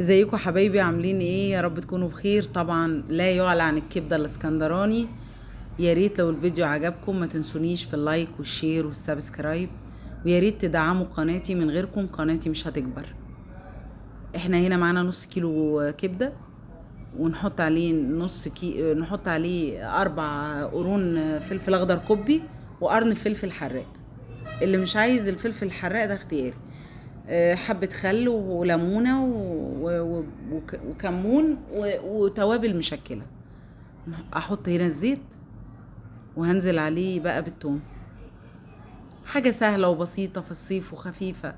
ازيكم حبايبي؟ عاملين ايه؟ يا رب تكونوا بخير. طبعا لا يعلى عن الكبده الاسكندراني. يا ريت لو الفيديو عجبكم ما تنسونيش في اللايك والشير والسبسكرايب، ويا ريت تدعموا قناتي، من غيركم قناتي مش هتكبر. احنا هنا معانا نص كيلو كبده، ونحط عليه نحط عليه 4 قرون فلفل اخضر كوبي، وقرن فلفل حراق. اللي مش عايز الفلفل الحراق ده اختياري. حبة خل وليمونة وكمون وتوابل مشكلة. احط هنا الزيت، وهنزل عليه بقى بالثوم. حاجة سهلة وبسيطة في الصيف وخفيفة.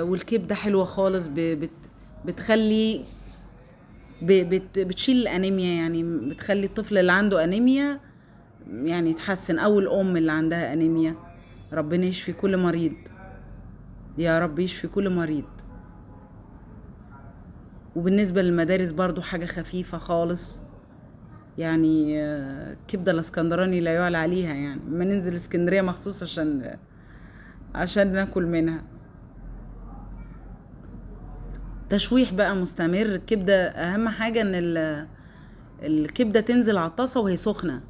والكبدة حلوة خالص، بتخلي بتشيل الانيميا، يعني بتخلي الطفل اللي عنده انيميا يعني يتحسن، او الام اللي عندها انيميا. ربنا يشفي كل مريض، يا رب يشفي كل مريض. وبالنسبة للمدارس برضو حاجة خفيفة خالص، يعني كبدة الاسكندراني لا يعلى عليها، يعني ما ننزل اسكندرية مخصوص عشان ناكل منها. تشويح بقى مستمر. الكبدة اهم حاجة ان الكبدة تنزل على الطاسة وهي سخنة.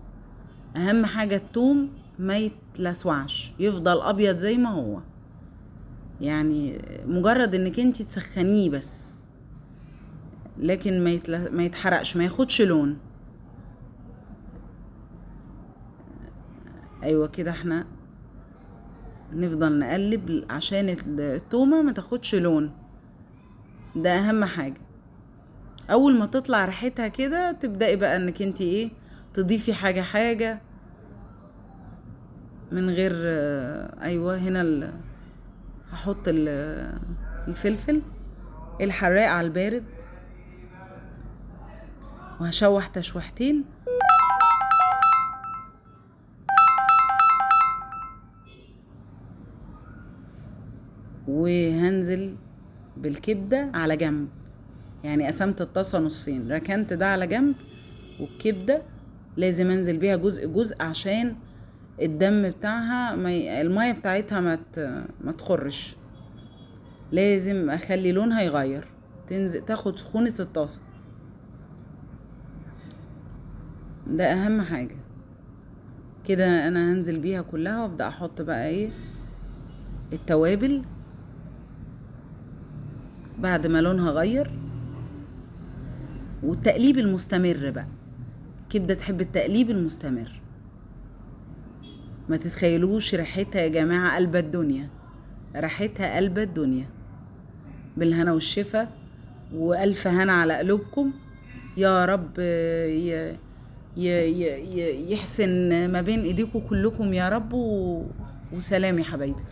اهم حاجة التوم ما يتلسوعش، يفضل ابيض زي ما هو، يعني مجرد انك انتي تسخنيه بس، لكن ما يتحرقش، ما ياخدش لون. ايوه كده، احنا نفضل نقلب عشان التومة ما تاخدش لون، ده اهم حاجة. اول ما تطلع ريحتها كده تبدأي بقى انك انتي ايه، تضيفي حاجة حاجة من غير ايوه هنا هحط الفلفل الحراق على البارد، وهشوح تشويحتين، وهنزل بالكبدة على جنب. يعني قسمت الطاسة نصين، ركنت ده على جنب، والكبدة لازم انزل بيها جزء جزء عشان الدم بتاعها المية بتاعتها ما تخرش. لازم اخلي لونها يغير، تنزل تاخد سخونة الطاسة، ده اهم حاجة. كده انا هنزل بيها كلها، وابدأ احط بقى ايه التوابل بعد ما لونها غير. والتقليب المستمر بقى، الكبدة تحب التقليب المستمر. ما تتخيلوش ريحتها يا جماعة قلب الدنيا، ريحتها قلب الدنيا. بالهنا والشفا، وألف هنا على قلوبكم. يا رب يحسن ما بين ايديكم كلكم يا رب. وسلام يا حبايبي.